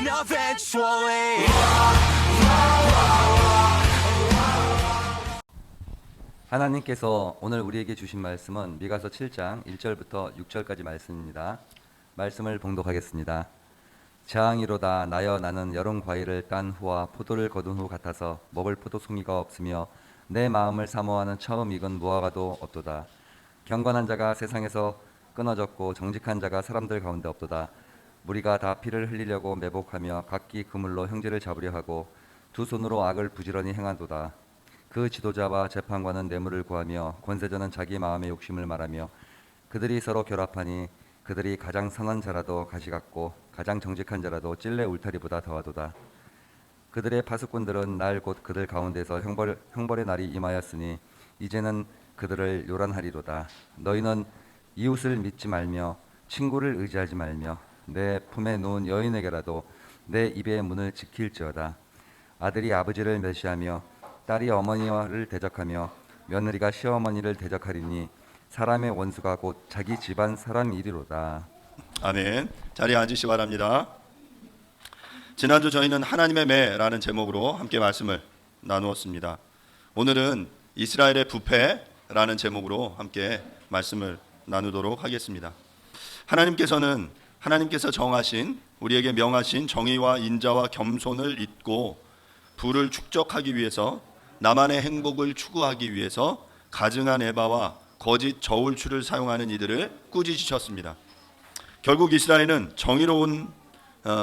eventually. 하나님께서 오늘 우리에게 주신 말씀은 미가서 7장 1절부터 6절까지 말씀입니다. 말씀을 봉독하겠습니다. 재앙이로다 나여 나는 여름 과일을 딴 후와 포도를 거둔 후 같아서 먹을 포도송이가 없으며 내 마음을 사모하는 처음 익은 무화과도 없도다. 경건한 자가 세상에서 끊어졌고 정직한 자가 사람들 가운데 없도다. 무리가 다 피를 흘리려고 매복하며 각기 그물로 형제를 잡으려 하고 두 손으로 악을 부지런히 행하도다. 그 지도자와 재판관은 뇌물을 구하며 권세자는 자기 마음의 욕심을 말하며 그들이 서로 결합하니 그들이 가장 선한 자라도 가시 같고 가장 정직한 자라도 찔레 울타리보다 더하도다. 그들의 파수꾼들은 날 곧 그들 가운데서 형벌의 날이 임하였으니 이제는 그들을 요란하리로다. 너희는 이웃을 믿지 말며 친구를 의지하지 말며 내 품에 누운 여인에게라도 내 입의 문을 지킬지어다. 아들이 아버지를 멸시하며 딸이 어머니를 대적하며 며느리가 시어머니를 대적하리니 사람의 원수가 곧 자기 집안 사람이리로다. 아멘. 자리에 앉으시기 바랍니다. 지난주 저희는 하나님의 매라는 제목으로 함께 말씀을 나누었습니다. 오늘은 이스라엘의 부패라는 제목으로 함께 말씀을 나누도록 하겠습니다. 하나님께서 정하신, 우리에게 명하신 정의와 인자와 겸손을 잇고 부를 축적하기 위해서, 나만의 행복을 추구하기 위해서 가증한 에바와 거짓 저울추를 사용하는 이들을 꾸짖으셨습니다. 결국 이스라엘은 정의로운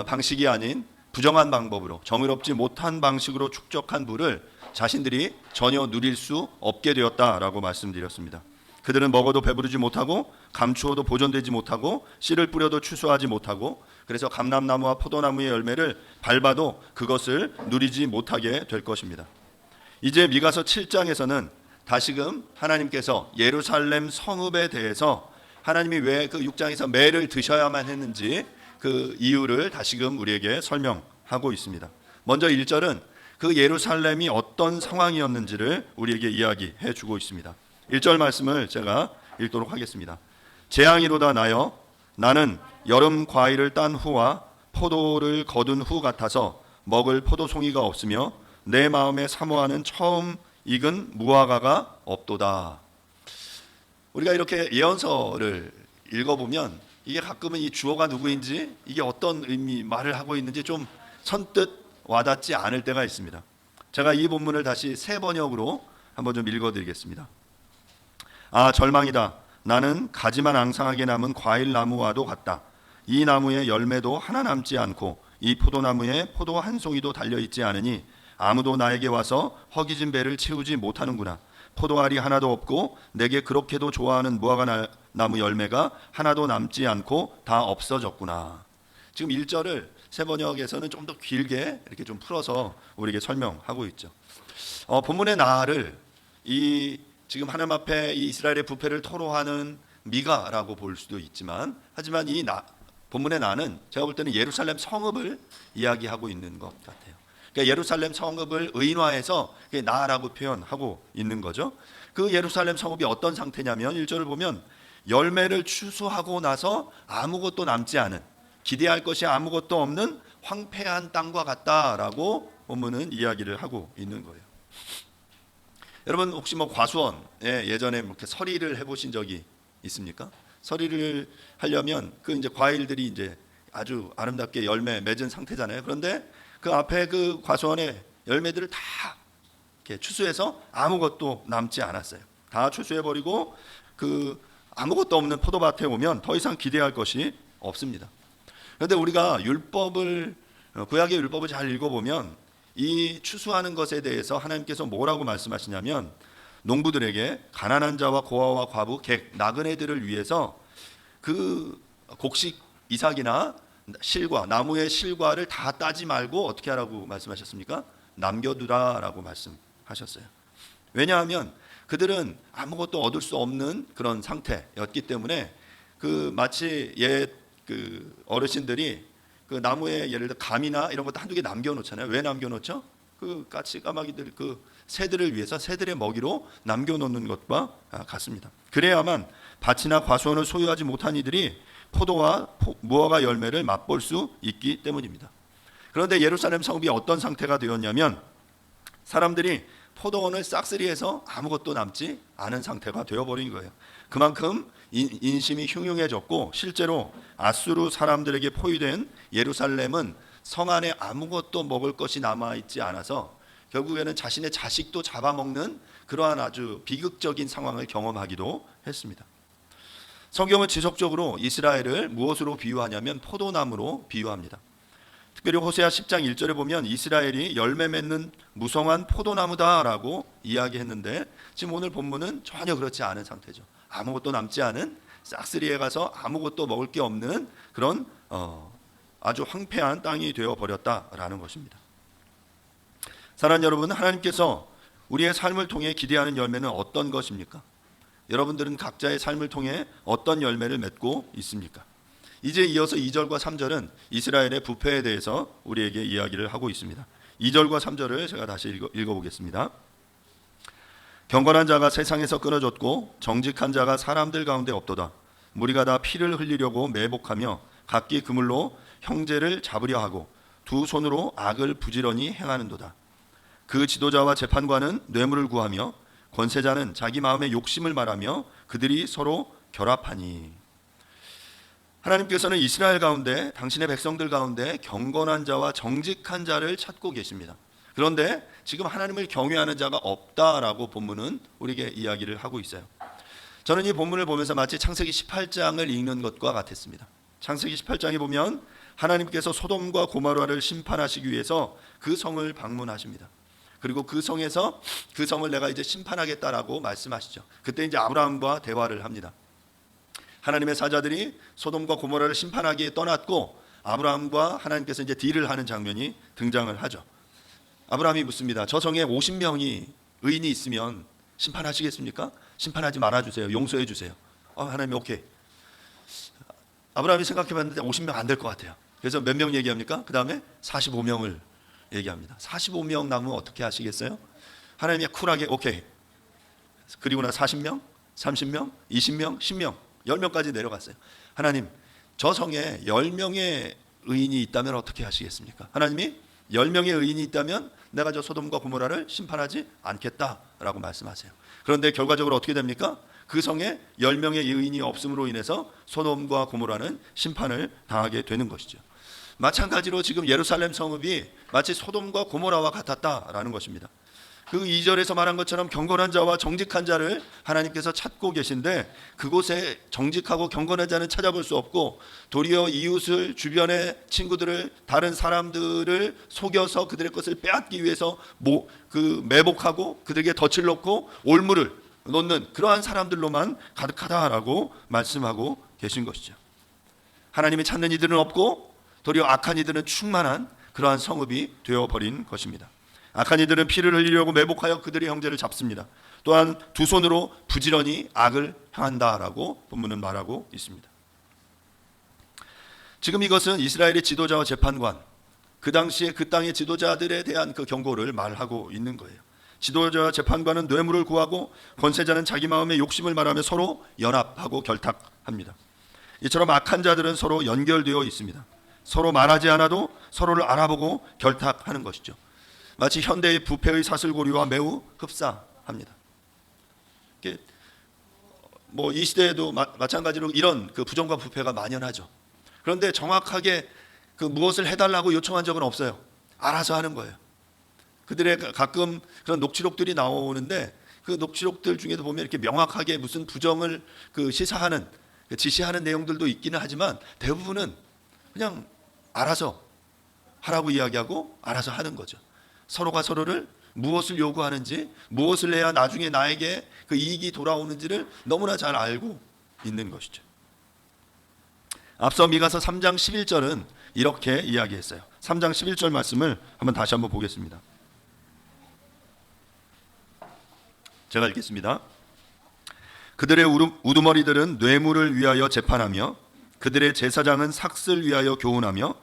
방식이 아닌 부정한 방법으로, 정의롭지 못한 방식으로 축적한 부를 자신들이 전혀 누릴 수 없게 되었다라고 말씀드렸습니다. 그들은 먹어도 배부르지 못하고 감추어도 보존되지 못하고 씨를 뿌려도 추수하지 못하고, 그래서 감람나무와 포도나무의 열매를 밟아도 그것을 누리지 못하게 될 것입니다. 이제 미가서 7장에서는 다시금 하나님께서 예루살렘 성읍에 대해서 하나님이 왜 그 6장에서 매를 드셔야만 했는지 그 이유를 다시금 우리에게 설명하고 있습니다. 먼저 1절은 그 예루살렘이 어떤 상황이었는지를 우리에게 이야기해 주고 있습니다. 1절 말씀을 제가 읽도록 하겠습니다. 재앙이로다 나여 나는 여름 과일을 딴 후와 포도를 거둔 후 같아서 먹을 포도송이가 없으며 내 마음에 사모하는 처음 익은 무화과가 없도다. 우리가 이렇게 예언서를 읽어보면 이게 가끔은 이 주어가 누구인지, 이게 어떤 의미 말을 하고 있는지 좀 선뜻 와닿지 않을 때가 있습니다. 제가 이 본문을 다시 새 번역으로 한번 좀 읽어드리겠습니다. 아, 절망이다. 나는 가지만 앙상하게 남은 과일 나무와도 같다. 이 나무의 열매도 하나 남지 않고 이 포도나무에 포도 한 송이도 달려있지 않으니 아무도 나에게 와서 허기진 배를 채우지 못하는구나. 포도알이 하나도 없고 내게 그렇게도 좋아하는 무화과 나무 열매가 하나도 남지 않고 다 없어졌구나. 지금 1절을 새 번역에서는 좀 더 길게 이렇게 좀 풀어서 우리에게 설명하고 있죠. 본문의 나를 지금 하나님 앞에 이 이스라엘의 부패를 토로하는 미가라고 볼 수도 있지만, 하지만 본문의 나는 제가 볼 때는 예루살렘 성읍을 이야기하고 있는 것 같아요. 그러니까 예루살렘 성읍을 의인화해서 나라고 표현하고 있는 거죠. 그 예루살렘 성읍이 어떤 상태냐면 1절을 보면 열매를 추수하고 나서 아무것도 남지 않은, 기대할 것이 아무것도 없는 황폐한 땅과 같다라고 본문은 이야기를 하고 있는 거예요. 여러분 혹시 과수원에 예전에 이렇게 서리를 해보신 적이 있습니까? 서리를 하려면 그 이제 과일들이 이제 아주 아름답게 열매 맺은 상태잖아요. 그런데 그 앞에 그 과수원의 열매들을 다 이렇게 추수해서 아무것도 남지 않았어요. 다 추수해버리고 그 아무것도 없는 포도밭에 오면 더 이상 기대할 것이 없습니다. 그런데 우리가 구약의 율법을 잘 읽어보면 이 추수하는 것에 대해서 하나님께서 뭐라고 말씀하시냐면, 농부들에게 가난한 자와 고아와 과부, 객, 나그네들을 위해서 그 곡식 이삭이나 실과, 나무의 실과를 다 따지 말고 어떻게 하라고 말씀하셨습니까? 남겨두라라고 말씀하셨어요. 왜냐하면 그들은 아무것도 얻을 수 없는 그런 상태였기 때문에 마치 그 어르신들이 그 나무에 예를 들어 감이나 이런 것도 한두 개 남겨놓잖아요. 왜 남겨놓죠? 그 까치 까마귀들, 그 새들을 위해서 새들의 먹이로 남겨놓는 것과 같습니다. 그래야만 밭이나 과수원을 소유하지 못한 이들이 포도와 무화과 열매를 맛볼 수 있기 때문입니다. 그런데 예루살렘 성읍이 어떤 상태가 되었냐면 사람들이 포도원을 싹쓸이해서 아무것도 남지 않은 상태가 되어버린 거예요. 그만큼 인심이 흉흉해졌고 실제로 아수르 사람들에게 포위된 예루살렘은 성 안에 아무것도 먹을 것이 남아있지 않아서 결국에는 자신의 자식도 잡아먹는 그러한 아주 비극적인 상황을 경험하기도 했습니다. 성경은 지속적으로 이스라엘을 무엇으로 비유하냐면 포도나무로 비유합니다. 특별히 호세아 10장 1절에 보면 이스라엘이 열매 맺는 무성한 포도나무다라고 이야기했는데 지금 오늘 본문은 전혀 그렇지 않은 상태죠. 아무것도 남지 않은 싹쓸이에 가서 아무것도 먹을 게 없는 그런 아주 황폐한 땅이 되어버렸다라는 것입니다. 사랑하는 여러분, 하나님께서 우리의 삶을 통해 기대하는 열매는 어떤 것입니까? 여러분들은 각자의 삶을 통해 어떤 열매를 맺고 있습니까? 이제 이어서 2절과 3절은 이스라엘의 부패에 대해서 우리에게 이야기를 하고 있습니다. 2절과 3절을 제가 다시 읽어보겠습니다. 경건한 자가 세상에서 끊어졌고 정직한 자가 사람들 가운데 없도다. 무리가 다 피를 흘리려고 매복하며 각기 그물로 형제를 잡으려 하고 두 손으로 악을 부지런히 행하는도다. 그 지도자와 재판관은 뇌물을 구하며 권세자는 자기 마음의 욕심을 말하며 그들이 서로 결합하니. 하나님께서는 이스라엘 가운데 당신의 백성들 가운데 경건한 자와 정직한 자를 찾고 계십니다. 그런데 지금 하나님을 경외하는 자가 없다라고 본문은 우리에게 이야기를 하고 있어요. 저는 이 본문을 보면서 마치 창세기 18장을 읽는 것과 같았습니다. 창세기 18장에 보면 하나님께서 소돔과 고모라를 심판하시기 위해서 그 성을 방문하십니다. 그리고 그 성에서 그 성을 내가 이제 심판하겠다라고 말씀하시죠. 그때 이제 아브라함과 대화를 합니다. 하나님의 사자들이 소돔과 고모라를 심판하기에 떠났고 아브라함과 하나님께서 이제 딜을 하는 장면이 등장을 하죠. 아브라함이 묻습니다. 저 성에 50명이 의인이 있으면 심판하시겠습니까? 심판하지 말아주세요. 용서해 주세요. 하나님이 오케이. 아브라함이 생각해봤는데 50명 안 될 것 같아요. 그래서 몇 명 얘기합니까? 그 다음에 45명을 얘기합니다. 45명 남으면 어떻게 하시겠어요? 하나님이 쿨하게 오케이. 그리고 나 40명, 30명, 20명, 10명, 10명까지 내려갔어요. 하나님, 저 성에 10명의 의인이 있다면 어떻게 하시겠습니까? 하나님이 10명의 의인이 있다면 내가 저 소돔과 고모라를 심판하지 않겠다라고 말씀하세요. 그런데 결과적으로 어떻게 됩니까? 그 성에 10명의 의인이 없음으로 인해서 소돔과 고모라는 심판을 당하게 되는 것이죠. 마찬가지로 지금 예루살렘 성읍이 마치 소돔과 고모라와 같았다라는 것입니다. 그 2절에서 말한 것처럼 경건한 자와 정직한 자를 하나님께서 찾고 계신데 그곳에 정직하고 경건한 자는 찾아볼 수 없고 도리어 이웃을, 주변의 친구들을, 다른 사람들을 속여서 그들의 것을 빼앗기 위해서 매복하고 그들에게 덫을 놓고 올무를 놓는 그러한 사람들로만 가득하다라고 말씀하고 계신 것이죠. 하나님이 찾는 이들은 없고 도리어 악한 이들은 충만한 그러한 성읍이 되어버린 것입니다. 악한 이들은 피를 흘리려고 매복하여 그들의 형제를 잡습니다. 또한 두 손으로 부지런히 악을 향한다라고 본문은 말하고 있습니다. 지금 이것은 이스라엘의 지도자와 재판관, 그 당시에 그 땅의 지도자들에 대한 그 경고를 말하고 있는 거예요. 지도자와 재판관은 뇌물을 구하고 권세자는 자기 마음의 욕심을 말하며 서로 연합하고 결탁합니다. 이처럼 악한 자들은 서로 연결되어 있습니다. 서로 말하지 않아도 서로를 알아보고 결탁하는 것이죠. 마치 현대의 부패의 사슬고리와 매우 흡사합니다. 이 시대에도 마찬가지로 이런 그 부정과 부패가 만연하죠. 그런데 정확하게 그 무엇을 해달라고 요청한 적은 없어요. 알아서 하는 거예요. 그들의 가끔 그런 녹취록들이 나오는데 그 녹취록들 중에도 보면 이렇게 명확하게 무슨 부정을 시사하는 지시하는 내용들도 있기는 하지만 대부분은 그냥 알아서 하라고 이야기하고 알아서 하는 거죠. 서로가 서로를 무엇을 요구하는지, 무엇을 해야 나중에 나에게 그 이익이 돌아오는지를 너무나 잘 알고 있는 것이죠. 앞서 미가서 3장 11절은 이렇게 이야기했어요. 3장 11절 말씀을 다시 한번 보겠습니다. 제가 읽겠습니다. 그들의 우두머리들은 뇌물을 위하여 재판하며 그들의 제사장은 삭슬 위하여 교훈하며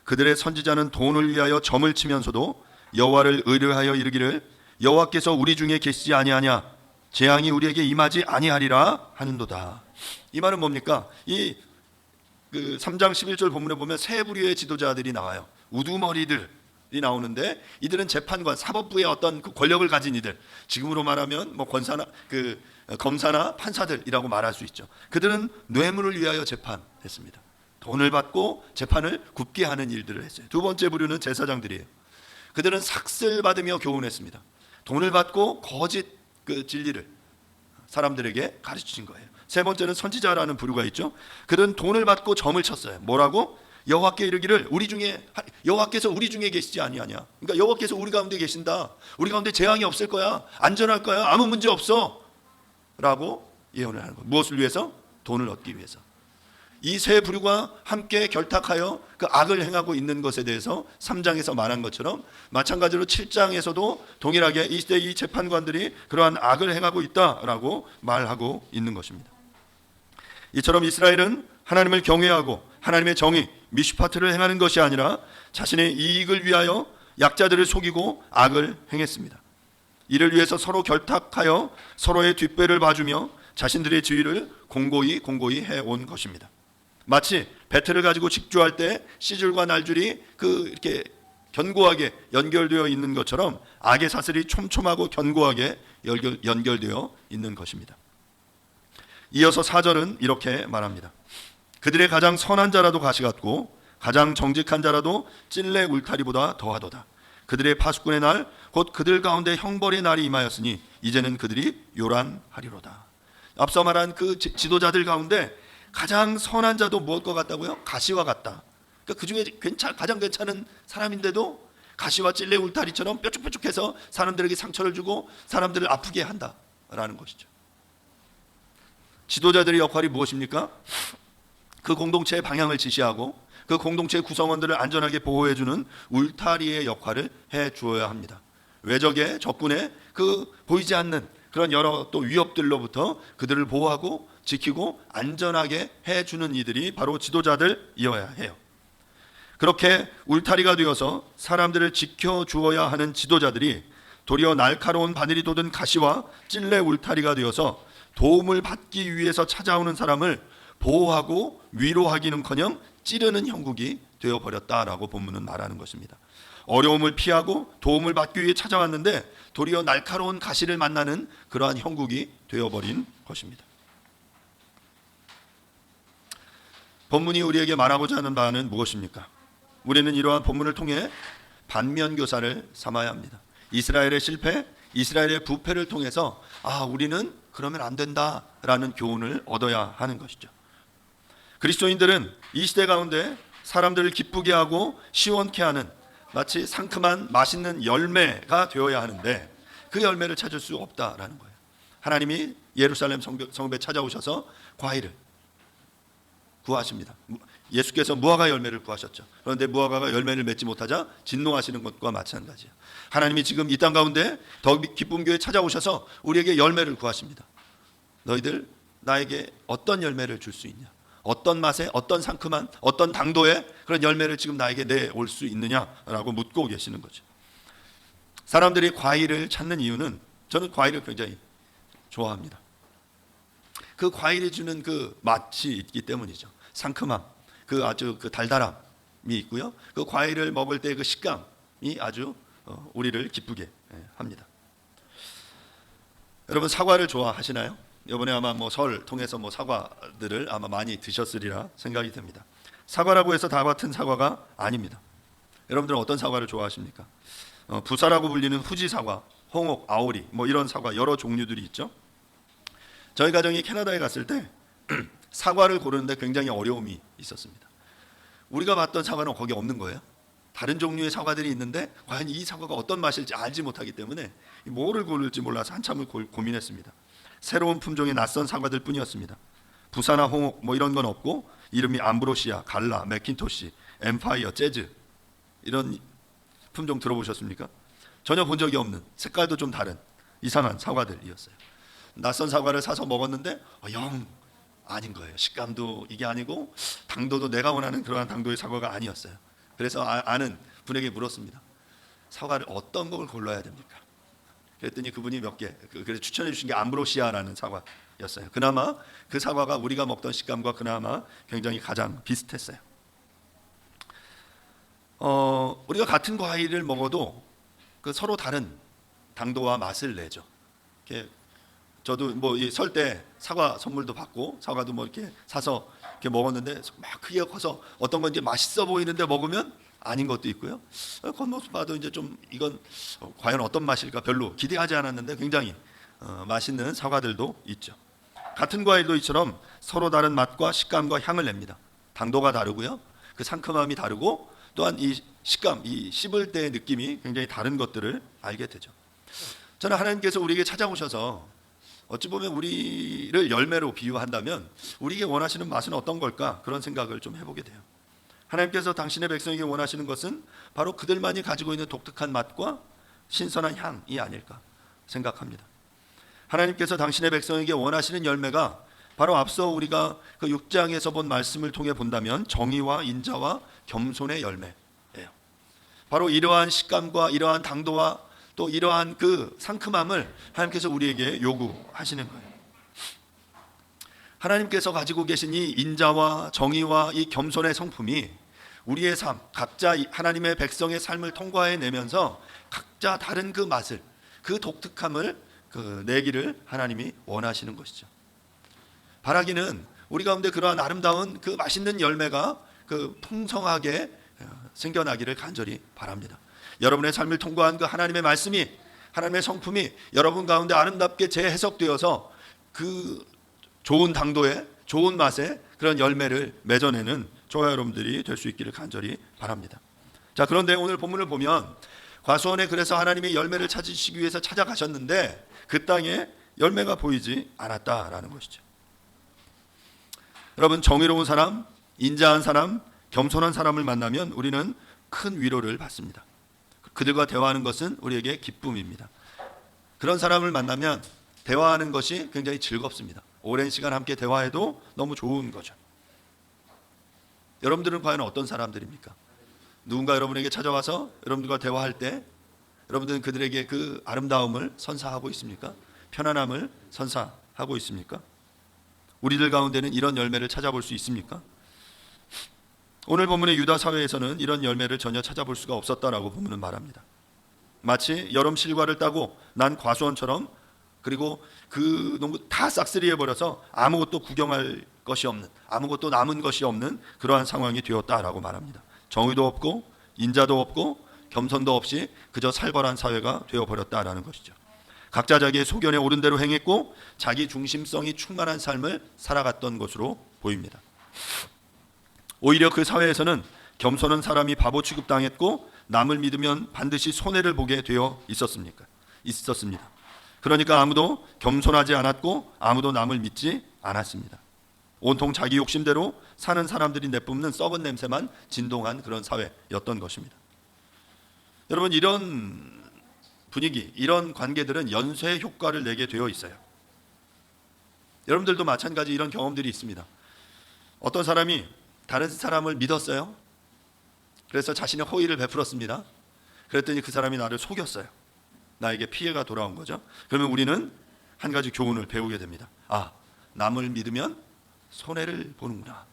그들의 선지자는 돈을 위하여 점을 치면서도 여호와를 의뢰하여 이르기를 여호와께서 우리 중에 계시지 아니하냐 재앙이 우리에게 임하지 아니하리라 하는도다. 이 말은 뭡니까? 이 3장 11절 본문에 보면 세 부류의 지도자들이 나와요. 우두머리들이 나오는데, 이들은 재판관, 사법부의 어떤 그 권력을 가진 이들, 지금으로 말하면 뭐 권사나 검사나 판사들이라고 말할 수 있죠. 그들은 뇌물을 위하여 재판했습니다. 돈을 받고 재판을 굽게 하는 일들을 했어요. 두 번째 부류는 제사장들이에요. 그들은 삭슬 받으며 교훈했습니다. 돈을 받고 거짓 진리를 사람들에게 가르치신 거예요. 세 번째는 선지자라는 부류가 있죠. 그들은 돈을 받고 점을 쳤어요. 뭐라고? 여호와께 이르기를 여호와께서 우리 중에 계시지 아니하냐. 그러니까 여호와께서 우리 가운데 계신다. 우리 가운데 재앙이 없을 거야. 안전할 거야. 아무 문제 없어. 라고 예언을 하는 거예요. 무엇을 위해서? 돈을 얻기 위해서. 이 세 부류가 함께 결탁하여 그 악을 행하고 있는 것에 대해서 3장에서 말한 것처럼, 마찬가지로 7장에서도 동일하게 이 시대 이 재판관들이 그러한 악을 행하고 있다라고 말하고 있는 것입니다. 이처럼 이스라엘은 하나님을 경외하고 하나님의 정의 미슈파트를 행하는 것이 아니라 자신의 이익을 위하여 약자들을 속이고 악을 행했습니다. 이를 위해서 서로 결탁하여 서로의 뒷배를 봐주며 자신들의 지위를 공고히 해온 것입니다. 마치 배틀을 가지고 직주할 때 씨줄과 날줄이 이렇게 견고하게 연결되어 있는 것처럼 악의 사슬이 촘촘하고 견고하게 연결되어 있는 것입니다. 이어서 4절은 이렇게 말합니다. 그들의 가장 선한 자라도 가시 같고 가장 정직한 자라도 찔레 울타리보다 더하도다. 그들의 파수꾼의 날 곧 그들 가운데 형벌의 날이 임하였으니 이제는 그들이 요란하리로다. 앞서 말한 그 지도자들 가운데 가장 선한 자도 무엇과 같다고요? 가시와 같다. 그러니까 그 중에 가장 괜찮은 사람인데도 가시와 찔레 울타리처럼 뾰족뾰족해서 사람들에게 상처를 주고 사람들을 아프게 한다라는 것이죠. 지도자들의 역할이 무엇입니까? 그 공동체의 방향을 지시하고 그 공동체의 구성원들을 안전하게 보호해주는 울타리의 역할을 해주어야 합니다. 외적의 적군의 보이지 않는 그런 여러 또 위협들로부터 그들을 보호하고 지키고 안전하게 해주는 이들이 바로 지도자들이어야 해요. 그렇게 울타리가 되어서 사람들을 지켜주어야 하는 지도자들이 도리어 날카로운 바늘이 돋은 가시와 찔레 울타리가 되어서 도움을 받기 위해서 찾아오는 사람을 보호하고 위로하기는커녕 찌르는 형국이 되어버렸다라고 본문은 말하는 것입니다. 어려움을 피하고 도움을 받기 위해 찾아왔는데 도리어 날카로운 가시를 만나는 그러한 형국이 되어버린 것입니다. 본문이 우리에게 말하고자 하는 바는 무엇입니까? 우리는 이러한 본문을 통해 반면교사를 삼아야 합니다. 이스라엘의 실패, 이스라엘의 부패를 통해서 우리는 그러면 안 된다라는 교훈을 얻어야 하는 것이죠. 그리스도인들은 이 시대 가운데 사람들을 기쁘게 하고 시원케 하는 마치 상큼한 맛있는 열매가 되어야 하는데 그 열매를 찾을 수 없다라는 거예요. 하나님이 예루살렘 성벽에 찾아오셔서 과일을 구하십니다. 예수께서 무화과 열매를 구하셨죠. 그런데 무화과가 열매를 맺지 못하자 진노하시는 것과 마찬가지예요. 하나님이 지금 이 땅 가운데 더 기쁨 교회에 찾아오셔서 우리에게 열매를 구하십니다. 너희들 나에게 어떤 열매를 줄 수 있냐? 어떤 맛에, 어떤 상큼한, 어떤 당도의 그런 열매를 지금 나에게 내올 수 있느냐라고 묻고 계시는 거죠. 사람들이 과일을 찾는 이유는, 저는 과일을 굉장히 좋아합니다. 그 과일이 주는 그 맛이 있기 때문이죠. 상큼함, 아주 달달함이 있고요. 그 과일을 먹을 때 그 식감이 아주 우리를 기쁘게 합니다. 여러분 사과를 좋아하시나요? 이번에 아마 설 통해서 사과들을 아마 많이 드셨으리라 생각이 됩니다. 사과라고 해서 다 같은 사과가 아닙니다. 여러분들은 어떤 사과를 좋아하십니까? 부사라고 불리는 후지 사과, 홍옥, 아오리 이런 사과 여러 종류들이 있죠. 저희 가정이 캐나다에 갔을 때 사과를 고르는데 굉장히 어려움이 있었습니다. 우리가 봤던 사과는 거기 없는 거예요. 다른 종류의 사과들이 있는데 과연 이 사과가 어떤 맛일지 알지 못하기 때문에 뭐를 고를지 몰라서 한참을 고민했습니다. 새로운 품종의 낯선 사과들 뿐이었습니다. 부사나 홍옥 이런 건 없고 이름이 암브로시아, 갈라, 맥킨토시, 엠파이어, 재즈 이런 품종 들어보셨습니까? 전혀 본 적이 없는, 색깔도 좀 다른 이상한 사과들이었어요. 낯선 사과를 사서 먹었는데 영 아닌 거예요. 식감도 이게 아니고 당도도 내가 원하는 그러한 당도의 사과가 아니었어요. 그래서 아는 분에게 물었습니다. 사과를 어떤 걸 골라야 됩니까? 그랬더니 그분이 그래서 추천해 주신 게 암브로시아라는 사과였어요. 그나마 그 사과가 우리가 먹던 식감과 그나마 굉장히 가장 비슷했어요. 우리가 같은 과일을 먹어도 그 서로 다른 당도와 맛을 내죠. 이렇게 저도 뭐 설 때 사과 선물도 받고 사과도 뭐 이렇게 사서 이렇게 먹었는데 막 크기가 커서 어떤 건 이제 맛있어 보이는데 먹으면 아닌 것도 있고요. 겉모습 봐도 이제 좀 이건 과연 어떤 맛일까 별로 기대하지 않았는데 굉장히 맛있는 사과들도 있죠. 같은 과일도 이처럼 서로 다른 맛과 식감과 향을 냅니다. 당도가 다르고요. 그 상큼함이 다르고 또한 이 식감, 이 씹을 때의 느낌이 굉장히 다른 것들을 알게 되죠. 저는 하나님께서 우리에게 찾아오셔서 어찌 보면 우리를 열매로 비유한다면 우리에게 원하시는 맛은 어떤 걸까? 그런 생각을 좀 해보게 돼요. 하나님께서 당신의 백성에게 원하시는 것은 바로 그들만이 가지고 있는 독특한 맛과 신선한 향이 아닐까 생각합니다. 하나님께서 당신의 백성에게 원하시는 열매가 바로 앞서 우리가 그 6장에서 본 말씀을 통해 본다면 정의와 인자와 겸손의 열매예요. 바로 이러한 식감과 이러한 당도와 또 이러한 그 상큼함을 하나님께서 우리에게 요구하시는 거예요. 하나님께서 가지고 계신 이 인자와 정의와 이 겸손의 성품이 우리의 삶, 각자 하나님의 백성의 삶을 통과해내면서 각자 다른 그 맛을, 그 독특함을 내기를 하나님이 원하시는 것이죠. 바라기는 우리 가운데 그러한 아름다운 그 맛있는 열매가 그 풍성하게 생겨나기를 간절히 바랍니다. 여러분의 삶을 통과한 그 하나님의 말씀이, 하나님의 성품이 여러분 가운데 아름답게 재해석되어서 그 좋은 당도의 좋은 맛의 그런 열매를 맺어내는 저와 여러분들이 될 수 있기를 간절히 바랍니다. 자, 그런데 오늘 본문을 보면 과수원에 그래서 하나님의 열매를 찾으시기 위해서 찾아가셨는데 그 땅에 열매가 보이지 않았다라는 것이죠. 여러분, 정의로운 사람, 인자한 사람, 겸손한 사람을 만나면 우리는 큰 위로를 받습니다. 그들과 대화하는 것은 우리에게 기쁨입니다. 그런 사람을 만나면 대화하는 것이 굉장히 즐겁습니다. 오랜 시간 함께 대화해도 너무 좋은 거죠. 여러분들은 과연 어떤 사람들입니까? 누군가 여러분에게 찾아와서 여러분들과 대화할 때 여러분들은 그들에게 그 아름다움을 선사하고 있습니까? 편안함을 선사하고 있습니까? 우리들 가운데는 이런 열매를 찾아볼 수 있습니까? 오늘 본문의 유다 사회에서는 이런 열매를 전혀 찾아볼 수가 없었다라고 본문은 말합니다. 마치 여름 실과를 따고 난 과수원처럼, 그리고 그 농구 다 싹쓸이해 버려서 아무것도 구경할 것이 없는, 아무것도 남은 것이 없는 그러한 상황이 되었다라고 말합니다. 정의도 없고 인자도 없고 겸손도 없이 그저 살벌한 사회가 되어버렸다라는 것이죠. 각자 자기의 소견에 옳은 대로 행했고 자기 중심성이 충만한 삶을 살아갔던 것으로 보입니다. 오히려 그 사회에서는 겸손한 사람이 바보 취급당했고 남을 믿으면 반드시 손해를 보게 되어 있었습니다. 그러니까 아무도 겸손하지 않았고 아무도 남을 믿지 않았습니다. 온통 자기 욕심대로 사는 사람들이 내뿜는 썩은 냄새만 진동한 그런 사회였던 것입니다. 여러분, 이런 분위기, 이런 관계들은 연쇄 효과를 내게 되어 있어요. 여러분들도 마찬가지 이런 경험들이 있습니다. 어떤 사람이 다른 사람을 믿었어요. 그래서 자신의 호의를 베풀었습니다. 그랬더니 그 사람이 나를 속였어요. 나에게 피해가 돌아온 거죠. 그러면 우리는 한 가지 교훈을 배우게 됩니다. 아, 남을 믿으면 손해를 보는구나.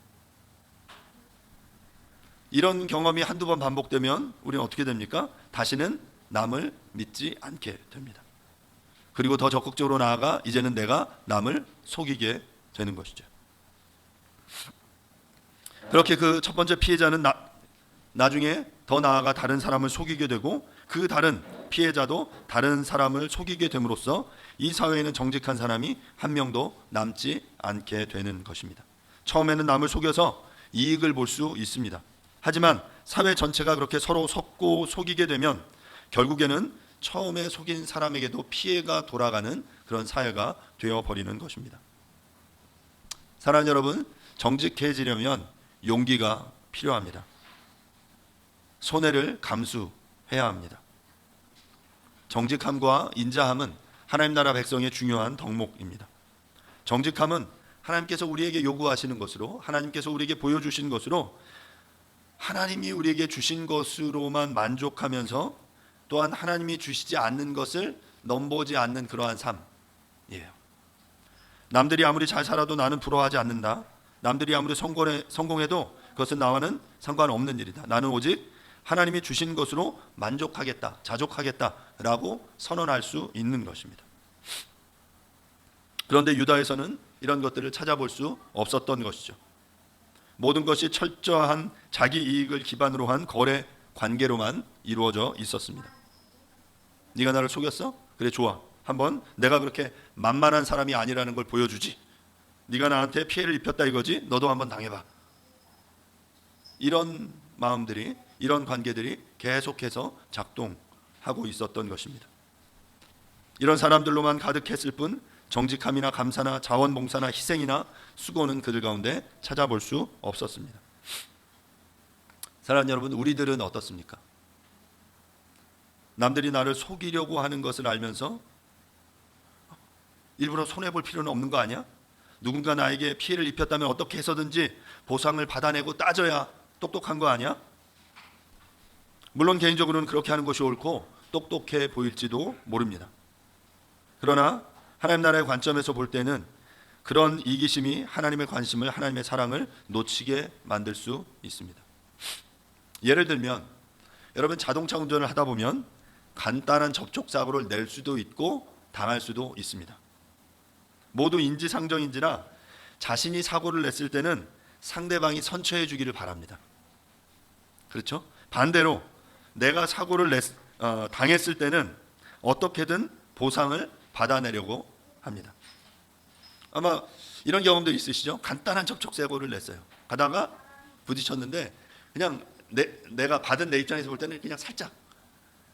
이런 경험이 한두 번 반복되면 우리는 어떻게 됩니까? 다시는 남을 믿지 않게 됩니다. 그리고 더 적극적으로 나아가 이제는 내가 남을 속이게 되는 것이죠. 그렇게 그 첫 번째 피해자는 나중에 더 나아가 다른 사람을 속이게 되고 그 다른 피해자도 다른 사람을 속이게 됨으로써 이 사회에는 정직한 사람이 한 명도 남지 않게 되는 것입니다. 처음에는 남을 속여서 이익을 볼 수 있습니다. 하지만 사회 전체가 그렇게 서로 속고 속이게 되면 결국에는 처음에 속인 사람에게도 피해가 돌아가는 그런 사회가 되어버리는 것입니다. 사랑하는 여러분, 정직해지려면 용기가 필요합니다. 손해를 감수해야 합니다. 정직함과 인자함은 하나님 나라 백성의 중요한 덕목입니다. 정직함은 하나님께서 우리에게 요구하시는 것으로, 하나님께서 우리에게 보여주신 것으로, 하나님이 우리에게 주신 것으로만 만족하면서 또한 하나님이 주시지 않는 것을 넘보지 않는 그러한 삶이에요. 남들이 아무리 잘 살아도 나는 부러워하지 않는다. 남들이 아무리 성공해도 그것은 나와는 상관없는 일이다. 나는 오직 하나님이 주신 것으로 만족하겠다, 자족하겠다라고 선언할 수 있는 것입니다. 그런데 유다에서는 이런 것들을 찾아볼 수 없었던 것이죠. 모든 것이 철저한 자기 이익을 기반으로 한 거래 관계로만 이루어져 있었습니다. 네가 나를 속였어? 그래, 좋아. 한번 내가 그렇게 만만한 사람이 아니라는 걸 보여주지. 네가 나한테 피해를 입혔다 이거지? 너도 한번 당해봐. 이런 마음들이, 이런 관계들이 계속해서 작동하고 있었던 것입니다. 이런 사람들로만 가득했을 뿐 정직함이나 감사나 자원봉사나 희생이나 수고는 그들 가운데 찾아볼 수 없었습니다. 사랑하는 여러분, 우리들은 어떻습니까? 남들이 나를 속이려고 하는 것을 알면서 일부러 손해볼 필요는 없는 거 아니야? 누군가 나에게 피해를 입혔다면 어떻게 해서든지 보상을 받아내고 따져야 똑똑한 거 아니야? 물론 개인적으로는 그렇게 하는 것이 옳고 똑똑해 보일지도 모릅니다. 그러나 하나님 나라의 관점에서 볼 때는 그런 이기심이 하나님의 관심을, 하나님의 사랑을 놓치게 만들 수 있습니다. 예를 들면 여러분, 자동차 운전을 하다 보면 간단한 접촉사고를 낼 수도 있고 당할 수도 있습니다. 모두 인지상정인지라 자신이 사고를 냈을 때는 상대방이 선처해 주기를 바랍니다. 그렇죠? 반대로 내가 사고를 당했을 때는 어떻게든 보상을 받아내려고 합니다. 아마 이런 경험도 있으시죠? 간단한 접촉사고를 냈어요. 가다가 부딪혔는데 그냥 내가 받은 내 입장에서 볼 때는 그냥 살짝,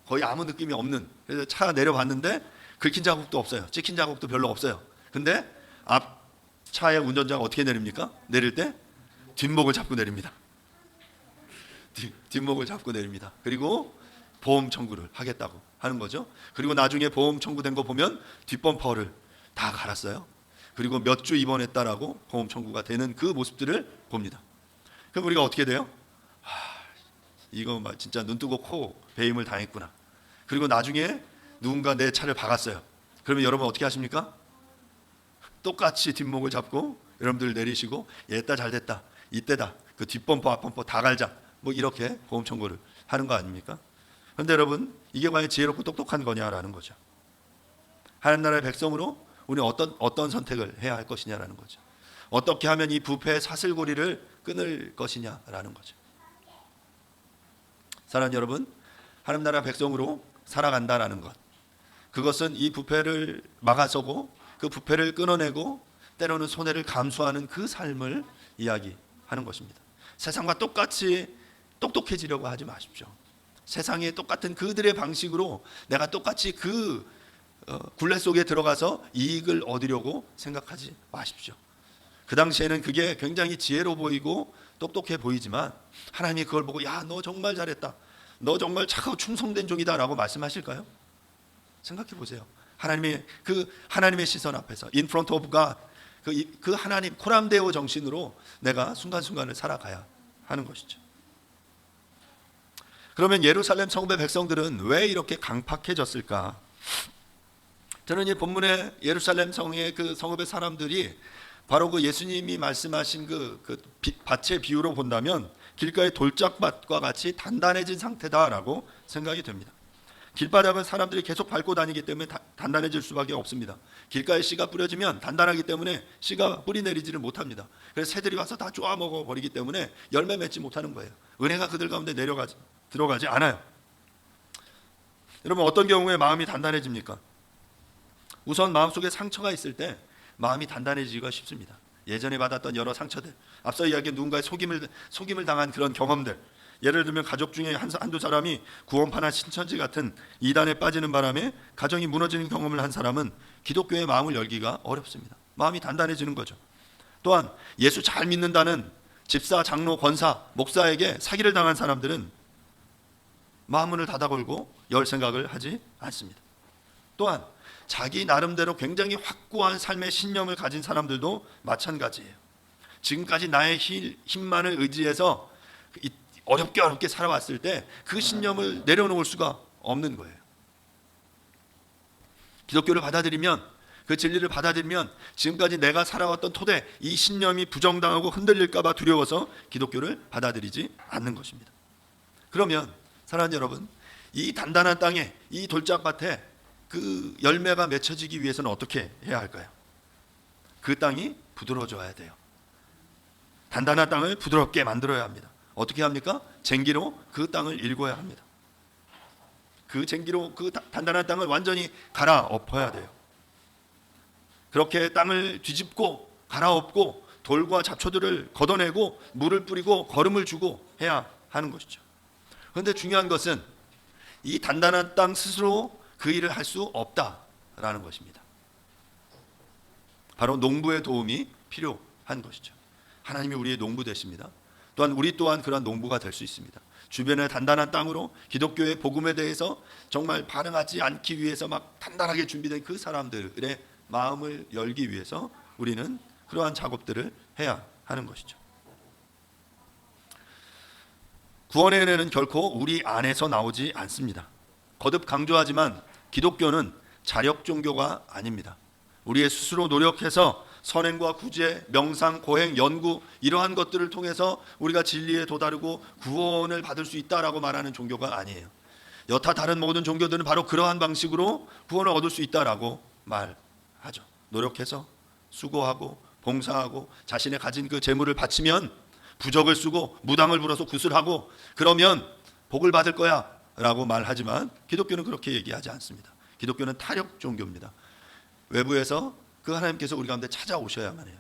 거의 아무 느낌이 없는, 그래서 차 내려봤는데 긁힌 자국도 없어요. 찍힌 자국도 별로 없어요. 근데 앞 차의 운전자가 어떻게 내립니까? 내릴 때 뒷목을 잡고 내립니다. 뒷목을 잡고 내립니다. 그리고 보험 청구를 하겠다고 하는 거죠. 그리고 나중에 보험 청구된 거 보면 뒷범퍼를 다 갈았어요. 그리고 몇 주 입원했다라고 보험 청구가 되는 그 모습들을 봅니다. 그럼 우리가 어떻게 돼요? 이거 진짜 눈 뜨고 코 베임을 당했구나. 그리고 나중에 누군가 내 차를 박았어요. 그러면 여러분 어떻게 하십니까? 똑같이 뒷목을 잡고 여러분들 내리시고, 얘다 잘됐다, 이때다, 그 뒷범퍼 앞범퍼 다 갈자, 뭐 이렇게 보험 청구를 하는 거 아닙니까? 그런데 여러분, 이게 과연 지혜롭고 똑똑한 거냐라는 거죠. 하나님 나라의 백성으로 우리 어떤 선택을 해야 할 것이냐라는 거죠. 어떻게 하면 이 부패의 사슬고리를 끊을 것이냐라는 거죠. 사랑하는 여러분, 하나님 나라 백성으로 살아간다라는 것, 그것은 이 부패를 막아서고 그 부패를 끊어내고 때로는 손해를 감수하는 그 삶을 이야기하는 것입니다. 세상과 똑같이 똑똑해지려고 하지 마십시오. 세상에 똑같은 그들의 방식으로 내가 똑같이 그 굴레 속에 들어가서 이익을 얻으려고 생각하지 마십시오. 그 당시에는 그게 굉장히 지혜로워 보이고 똑똑해 보이지만 하나님이 그걸 보고 야, 너 정말 잘했다, 너 정말 착하고 충성된 종이다 라고 말씀하실까요? 생각해 보세요. 하나님의 시선 앞에서 in front of God, 그 하나님 코람데오 정신으로 내가 순간순간을 살아가야 하는 것이죠. 그러면 예루살렘 성읍의 백성들은 왜 이렇게 강팍해졌을까? 저는 이 본문의 예루살렘 성의 그 성읍의 사람들이 바로 그 예수님이 말씀하신 그 밭의 비유로 본다면 길가의 돌짝밭과 같이 단단해진 상태다라고 생각이 됩니다. 길바닥은 사람들이 계속 밟고 다니기 때문에 단단해질 수밖에 없습니다. 길가에 씨가 뿌려지면 단단하기 때문에 씨가 뿌리 내리지를 못합니다. 그래서 새들이 와서 다 쪼아 먹어 버리기 때문에 열매 맺지 못하는 거예요. 은혜가 그들 가운데 들어가지 않아요. 여러분, 어떤 경우에 마음이 단단해집니까? 우선 마음속에 상처가 있을 때 마음이 단단해지기가 쉽습니다. 예전에 받았던 여러 상처들, 앞서 이야기한 누군가의 속임을 당한 그런 경험들, 예를 들면 가족 중에 한두 사람이 구원파나 신천지 같은 이단에 빠지는 바람에 가정이 무너지는 경험을 한 사람은 기독교에 마음을 열기가 어렵습니다. 마음이 단단해지는 거죠. 또한 예수 잘 믿는다는 집사, 장로, 권사, 목사에게 사기를 당한 사람들은 마음문을 닫아걸고 열 생각을 하지 않습니다. 또한 자기 나름대로 굉장히 확고한 삶의 신념을 가진 사람들도 마찬가지예요. 지금까지 나의 힘만을 의지해서 어렵게 살아왔을 때 그 신념을 내려놓을 수가 없는 거예요. 기독교를 받아들이면, 그 진리를 받아들이면 지금까지 내가 살아왔던 토대, 이 신념이 부정당하고 흔들릴까 봐 두려워서 기독교를 받아들이지 않는 것입니다. 그러면 사랑하는 여러분, 이 단단한 땅에, 이 돌짝밭에 그 열매가 맺혀지기 위해서는 어떻게 해야 할까요? 그 땅이 부드러워져야 돼요. 단단한 땅을 부드럽게 만들어야 합니다. 어떻게 합니까? 쟁기로 그 땅을 일궈야 합니다. 그 쟁기로 그 단단한 땅을 완전히 갈아엎어야 돼요. 그렇게 땅을 뒤집고 갈아엎고 돌과 잡초들을 걷어내고 물을 뿌리고 거름을 주고 해야 하는 것이죠. 그런데 중요한 것은 이 단단한 땅 스스로 그 일을 할 수 없다라는 것입니다. 바로 농부의 도움이 필요한 것이죠. 하나님이 우리의 농부 되십니다. 또한 우리 또한 그런 농부가 될 수 있습니다. 주변의 단단한 땅으로 기독교의 복음에 대해서 정말 반응하지 않기 위해서 막 단단하게 준비된 그 사람들의 마음을 열기 위해서 우리는 그러한 작업들을 해야 하는 것이죠. 구원의 은혜는 결코 우리 안에서 나오지 않습니다. 거듭 강조하지만 기독교는 자력 종교가 아닙니다. 우리의 스스로 노력해서 선행과 구제, 명상, 고행, 연구 이러한 것들을 통해서 우리가 진리에 도다르고 구원을 받을 수 있다라고 말하는 종교가 아니에요. 여타 다른 모든 종교들은 바로 그러한 방식으로 구원을 얻을 수 있다라고 말하죠. 노력해서 수고하고 봉사하고 자신의 가진 그 재물을 바치면 부적을 쓰고 무당을 불어서 구슬하고 그러면 복을 받을 거야 라고 말하지만 기독교는 그렇게 얘기하지 않습니다. 기독교는 타력 종교입니다. 외부에서 그 하나님께서 우리 가운데 찾아오셔야만 해요.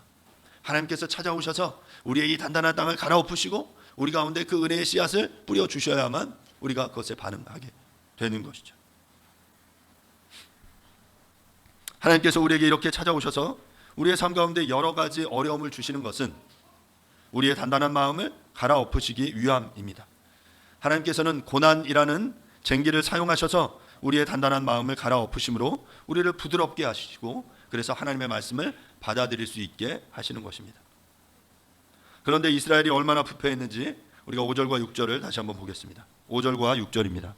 하나님께서 찾아오셔서 우리의 이 단단한 땅을 갈아엎으시고 우리 가운데 그 은혜의 씨앗을 뿌려주셔야만 우리가 그것에 반응하게 되는 것이죠. 하나님께서 우리에게 이렇게 찾아오셔서 우리의 삶 가운데 여러 가지 어려움을 주시는 것은 우리의 단단한 마음을 갈아엎으시기 위함입니다. 하나님께서는 고난이라는 쟁기를 사용하셔서 우리의 단단한 마음을 갈아엎으심으로 우리를 부드럽게 하시고 그래서 하나님의 말씀을 받아들일 수 있게 하시는 것입니다. 그런데 이스라엘이 얼마나 부패했는지 우리가 5절과 6절을 다시 한번 보겠습니다. 5절과 6절입니다.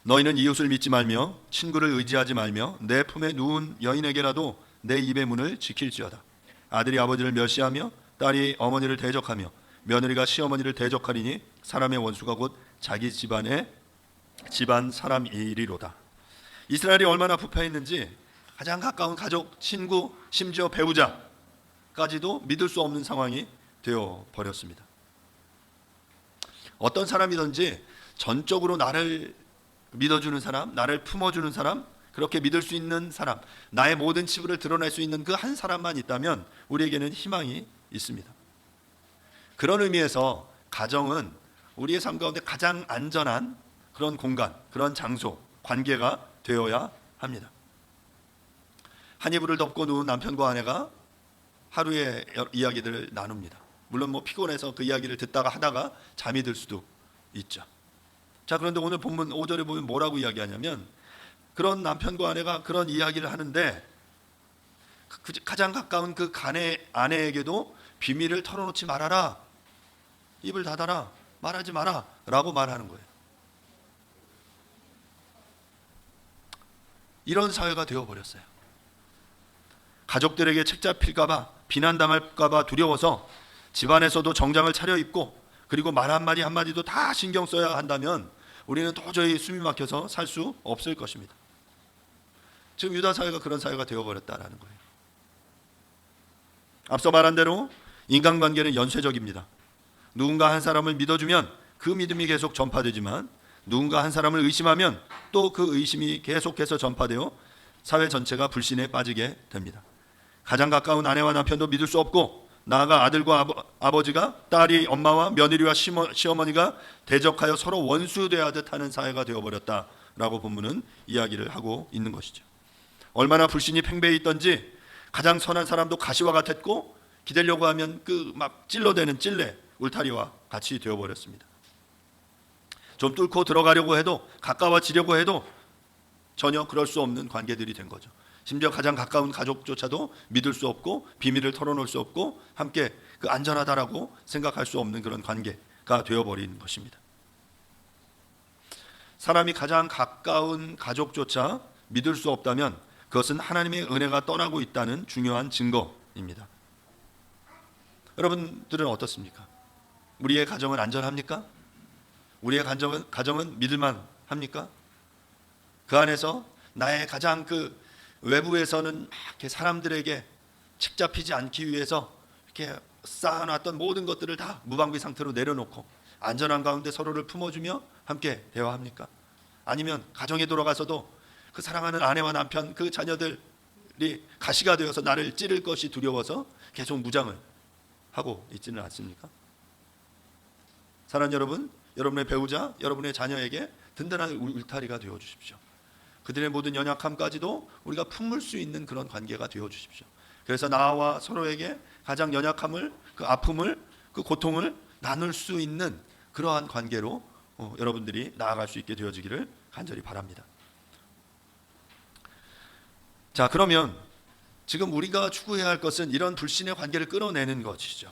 너희는 이웃을 믿지 말며 친구를 의지하지 말며 내 품에 누운 여인에게라도 내 입의 문을 지킬지어다. 아들이 아버지를 멸시하며 딸이 어머니를 대적하며 며느리가 시어머니를 대적하리니 사람의 원수가 곧 자기 집안 사람이리로다. 이스라엘이 얼마나 부패했는지 가장 가까운 가족, 친구, 심지어 배우자까지도 믿을 수 없는 상황이 되어 버렸습니다. 어떤 사람이든지 전적으로 나를 믿어주는 사람, 나를 품어주는 사람, 그렇게 믿을 수 있는 사람, 나의 모든 치부를 드러낼 수 있는 그 한 사람만 있다면 우리에게는 희망이 있습니다. 그런 의미에서 가정은 우리의 삶 가운데 가장 안전한 그런 공간, 그런 장소, 관계가 되어야 합니다. 한 이불을 덮고 누운 남편과 아내가 하루의 이야기들을 나눕니다. 물론 피곤해서 그 이야기를 듣다가 하다가 잠이 들 수도 있죠. 자, 그런데 오늘 본문 5절에 보면 뭐라고 이야기하냐면 그런 남편과 아내가 그런 이야기를 하는데 가장 가까운 그 아내에게도 비밀을 털어놓지 말아라, 입을 닫아라, 말하지 마라 라고 말하는 거예요. 이런 사회가 되어버렸어요. 가족들에게 책 잡힐까봐, 비난당할까봐 두려워서 집안에서도 정장을 차려입고 그리고 말 한마디 한마디도 다 신경 써야 한다면 우리는 도저히 숨이 막혀서 살 수 없을 것입니다. 지금 유다 사회가 그런 사회가 되어버렸다라는 거예요. 앞서 말한 대로 인간관계는 연쇄적입니다. 누군가 한 사람을 믿어주면 그 믿음이 계속 전파되지만 누군가 한 사람을 의심하면 또 그 의심이 계속해서 전파되어 사회 전체가 불신에 빠지게 됩니다. 가장 가까운 아내와 남편도 믿을 수 없고 나아가 아들과 아버지가 딸이 엄마와 며느리와 시어머니가 대적하여 서로 원수되어야듯 하는 사회가 되어버렸다라고 본문은 이야기를 하고 있는 것이죠. 얼마나 불신이 팽배해 있던지 가장 선한 사람도 가시와 같았고 기대려고 하면 그 막 찔러대는 찔레, 울타리와 같이 되어버렸습니다. 좀 뚫고 들어가려고 해도 가까워지려고 해도 전혀 그럴 수 없는 관계들이 된 거죠. 심지어 가장 가까운 가족조차도 믿을 수 없고 비밀을 털어놓을 수 없고 함께 그 안전하다라고 생각할 수 없는 그런 관계가 되어버린 것입니다. 사람이 가장 가까운 가족조차 믿을 수 없다면 그것은 하나님의 은혜가 떠나고 있다는 중요한 증거입니다. 여러분들은 어떻습니까? 우리의 가정은 안전합니까? 우리의 가정은 믿을만 합니까? 그 안에서 나의 가장 그 외부에서는 이렇게 사람들에게 책 잡히지 않기 위해서 이렇게 쌓아놨던 모든 것들을 다 무방비 상태로 내려놓고 안전한 가운데 서로를 품어주며 함께 대화합니까? 아니면 가정에 돌아가서도 그 사랑하는 아내와 남편, 그 자녀들이 가시가 되어서 나를 찌를 것이 두려워서 계속 무장을 하고 있지는 않습니까? 사랑하는 여러분, 여러분의 배우자, 여러분의 자녀에게 든든한 울타리가 되어 주십시오. 그들의 모든 연약함까지도 우리가 품을 수 있는 그런 관계가 되어 주십시오. 그래서 나와 서로에게 가장 연약함을, 그 아픔을, 그 고통을 나눌 수 있는 그러한 관계로 여러분들이 나아갈 수 있게 되어지기를 간절히 바랍니다. 자, 그러면 지금 우리가 추구해야 할 것은 이런 불신의 관계를 끊어내는 것이죠.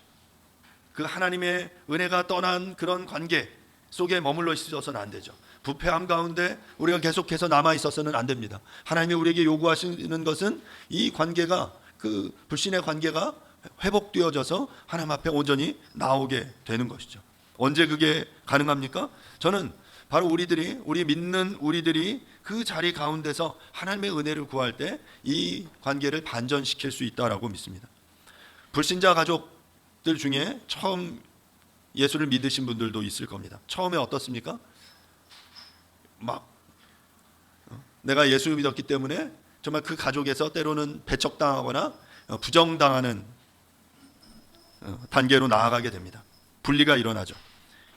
그 하나님의 은혜가 떠난 그런 관계 속에 머물러 있어서는 안 되죠. 부패함 가운데 우리가 계속해서 남아 있어서는 안 됩니다. 하나님이 우리에게 요구하시는 것은 이 관계가, 그 불신의 관계가 회복되어져서 하나님 앞에 온전히 나오게 되는 것이죠. 언제 그게 가능합니까? 저는 바로 우리 믿는 우리들이 그 자리 가운데서 하나님의 은혜를 구할 때 이 관계를 반전시킬 수 있다라고 믿습니다. 불신자 가족들 중에 처음 예수를 믿으신 분들도 있을 겁니다. 처음에 어떻습니까? 내가 예수를 믿었기 때문에 정말 그 가족에서 때로는 배척당하거나 부정당하는 단계로 나아가게 됩니다. 분리가 일어나죠.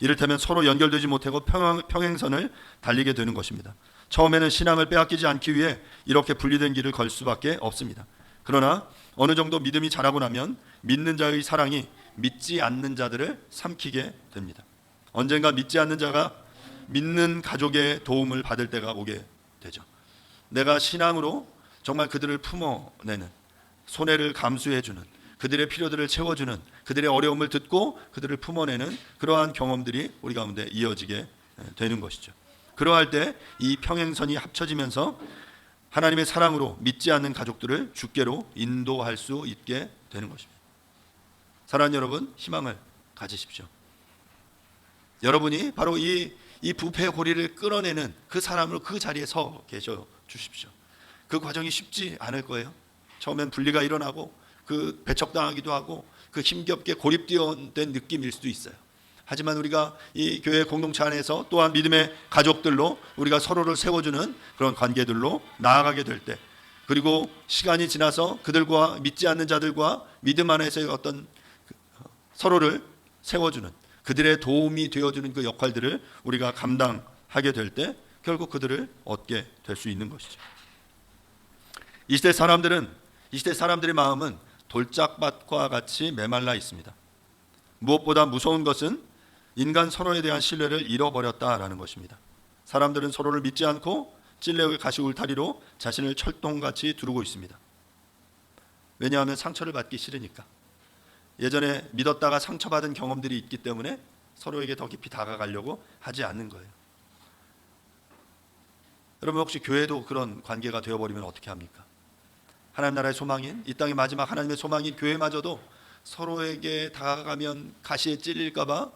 이를테면 서로 연결되지 못하고 평행선을 달리게 되는 것입니다. 처음에는 신앙을 빼앗기지 않기 위해 이렇게 분리된 길을 걸 수밖에 없습니다. 그러나 어느 정도 믿음이 자라고 나면 믿는 자의 사랑이 믿지 않는 자들을 삼키게 됩니다. 언젠가 믿지 않는 자가 믿는 가족의 도움을 받을 때가 오게 되죠. 내가 신앙으로 정말 그들을 품어내는, 손해를 감수해주는, 그들의 필요들을 채워주는, 그들의 어려움을 듣고 그들을 품어내는 그러한 경험들이 우리 가운데 이어지게 되는 것이죠. 그러할 때 이 평행선이 합쳐지면서 하나님의 사랑으로 믿지 않는 가족들을 주께로 인도할 수 있게 되는 것입니다. 사랑하는 여러분, 희망을 가지십시오. 여러분이 바로 이 부패의 고리를 끌어내는 그 사람으로 그 자리에 서 계셔 주십시오. 그 과정이 쉽지 않을 거예요. 처음엔 분리가 일어나고 그 배척당하기도 하고 그 힘겹게 고립된 느낌일 수도 있어요. 하지만 우리가 이 교회 공동체 안에서 또한 믿음의 가족들로 우리가 서로를 세워주는 그런 관계들로 나아가게 될 때, 그리고 시간이 지나서 그들과 믿지 않는 자들과 믿음 안에서의 어떤 서로를 세워주는, 그들의 도움이 되어주는 그 역할들을 우리가 감당하게 될 때 결국 그들을 얻게 될 수 있는 것이죠. 이 시대 사람들의 마음은 돌짝밭과 같이 메말라 있습니다. 무엇보다 무서운 것은 인간 서로에 대한 신뢰를 잃어버렸다라는 것입니다. 사람들은 서로를 믿지 않고 찔레의 가시 울타리로 자신을 철통같이 두르고 있습니다. 왜냐하면 상처를 받기 싫으니까. 예전에 믿었다가 상처받은 경험들이 있기 때문에 서로에게 더 깊이 다가가려고 하지 않는 거예요. 여러분, 혹시 교회도 그런 관계가 되어버리면 어떻게 합니까? 하나님 나라의 소망인, 이 땅의 마지막 하나님의 소망인 교회마저도 서로에게 다가가면 가시에 찔릴까 봐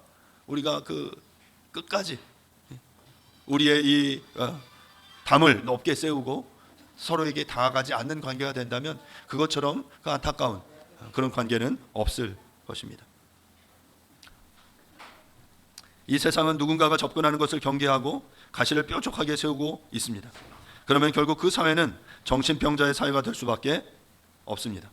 우리가 그 끝까지 우리의 이 담을 높게 세우고 서로에게 다가가지 않는 관계가 된다면 그것처럼 그 안타까운 그런 관계는 없을 것입니다. 이 세상은 누군가가 접근하는 것을 경계하고 가시를 뾰족하게 세우고 있습니다. 그러면 결국 그 사회는 정신병자의 사회가 될 수밖에 없습니다.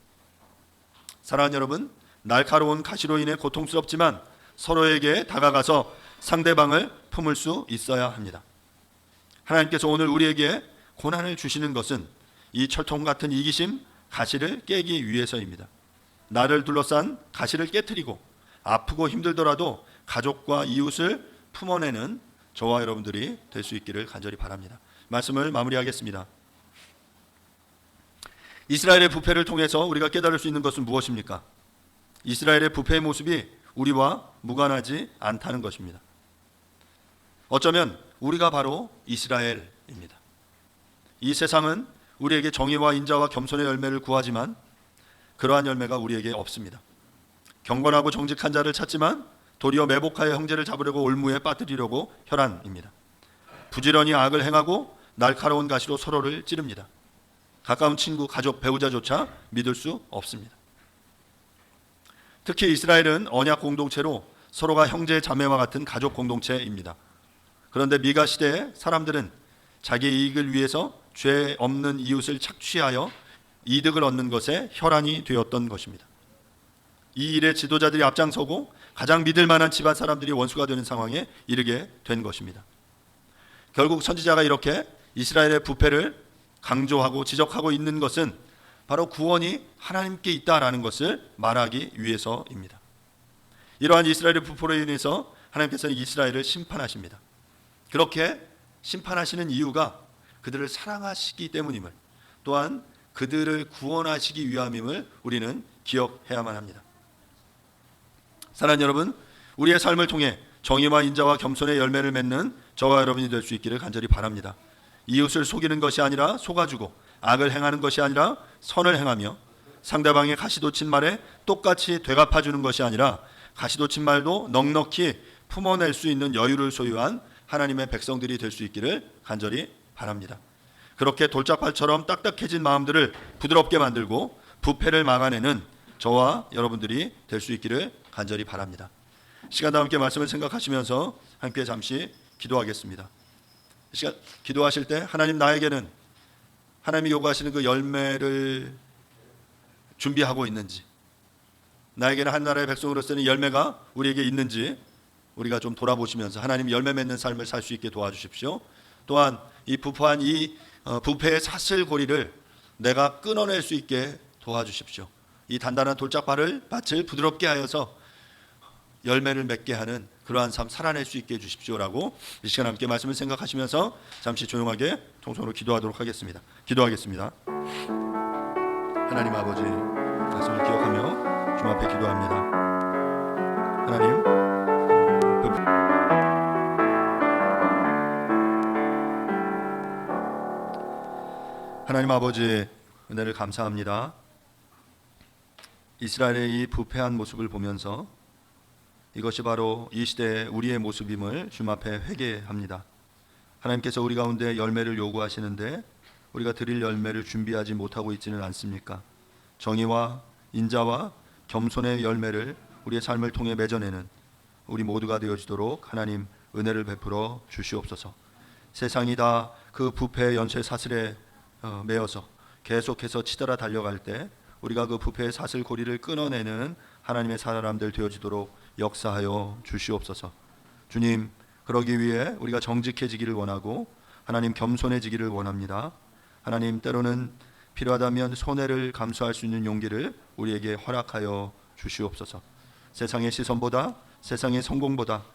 사랑하는 여러분, 날카로운 가시로 인해 고통스럽지만 서로에게 다가가서 상대방을 품을 수 있어야 합니다. 하나님께서 오늘 우리에게 고난을 주시는 것은 이 철통 같은 이기심, 가시를 깨기 위해서입니다. 나를 둘러싼 가시를 깨트리고 아프고 힘들더라도 가족과 이웃을 품어내는 저와 여러분들이 될 수 있기를 간절히 바랍니다. 말씀을 마무리하겠습니다. 이스라엘의 부패를 통해서 우리가 깨달을 수 있는 것은 무엇입니까? 이스라엘의 부패의 모습이 우리와 무관하지 않다는 것입니다. 어쩌면 우리가 바로 이스라엘입니다. 이 세상은 우리에게 정의와 인자와 겸손의 열매를 구하지만 그러한 열매가 우리에게 없습니다. 경건하고 정직한 자를 찾지만 도리어 매복하여 형제를 잡으려고 올무에 빠뜨리려고 혈안입니다. 부지런히 악을 행하고 날카로운 가시로 서로를 찌릅니다. 가까운 친구, 가족, 배우자조차 믿을 수 없습니다. 특히 이스라엘은 언약 공동체로 서로가 형제 자매와 같은 가족 공동체입니다. 그런데 미가 시대의 사람들은 자기 이익을 위해서 죄 없는 이웃을 착취하여 이득을 얻는 것에 혈안이 되었던 것입니다. 이 일에 지도자들이 앞장서고 가장 믿을 만한 집안 사람들이 원수가 되는 상황에 이르게 된 것입니다. 결국 선지자가 이렇게 이스라엘의 부패를 강조하고 지적하고 있는 것은 바로 구원이 하나님께 있다라는 것을 말하기 위해서입니다. 이러한 이스라엘의 부패로 인해서 하나님께서는 이스라엘을 심판하십니다. 그렇게 심판하시는 이유가 그들을 사랑하시기 때문임을, 또한 그들을 구원하시기 위함임을 우리는 기억해야만 합니다. 사랑하는 여러분, 우리의 삶을 통해 정의와 인자와 겸손의 열매를 맺는 저와 여러분이 될 수 있기를 간절히 바랍니다. 이웃을 속이는 것이 아니라 속아주고, 악을 행하는 것이 아니라 선을 행하며, 상대방의 가시돋친 말에 똑같이 되갚아주는 것이 아니라 가시돋친 말도 넉넉히 품어낼 수 있는 여유를 소유한 하나님의 백성들이 될 수 있기를 간절히 바랍니다. 그렇게 돌짝발처럼 딱딱해진 마음들을 부드럽게 만들고 부패를 막아내는 저와 여러분들이 될 수 있기를 간절히 바랍니다. 시간과 함께 말씀을 생각하시면서 함께 잠시 기도하겠습니다. 시간 기도하실 때 하나님, 나에게는 하나님이 요구하시는 그 열매를 준비하고 있는지, 나에게는 한 나라의 백성으로서는 열매가 우리에게 있는지 우리가 좀 돌아보시면서 하나님 열매 맺는 삶을 살 수 있게 도와주십시오. 또한 이 부패한 부패의 사슬고리를 내가 끊어낼 수 있게 도와주십시오. 이 단단한 돌짝밭을 부드럽게 하여서 열매를 맺게 하는 그러한 삶 살아낼 수 있게 해주십시오라고 이 시간 함께 말씀을 생각하시면서 잠시 조용하게 통성으로 기도하도록 하겠습니다. 기도하겠습니다. 하나님 아버지, 말씀을 기억하며 주님 앞에 기도합니다. 하나님, 하나님 아버지, 은혜를 감사합니다. 이스라엘의 이 부패한 모습을 보면서 이것이 바로 이 시대의 우리의 모습임을 주님 앞에 회개합니다. 하나님께서 우리 가운데 열매를 요구하시는데 우리가 드릴 열매를 준비하지 못하고 있지는 않습니까? 정의와 인자와 겸손의 열매를 우리의 삶을 통해 맺어내는 우리 모두가 되어지도록 하나님 은혜를 베풀어 주시옵소서. 세상이 다 그 부패의 연쇄 사슬에 매어서 계속해서 치달아 달려갈 때 우리가 그 부패의 사슬고리를 끊어내는 하나님의 사람들 되어지도록 역사하여 주시옵소서. 주님, 그러기 위해 우리가 정직해지기를 원하고 하나님 겸손해지기를 원합니다. 하나님, 때로는 필요하다면 손해를 감수할 수 있는 용기를 우리에게 허락하여 주시옵소서. 세상의 시선보다, 세상의 성공보다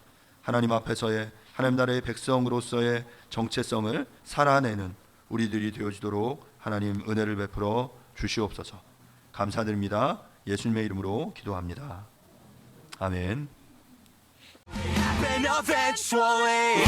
하나님 앞에서의 하나님 나라의 백성으로서의 정체성을 살아내는 우리들이 되어지도록 하나님 은혜를 베풀어 주시옵소서. 감사드립니다. 예수님의 이름으로 기도합니다. 아멘. Happen eventually.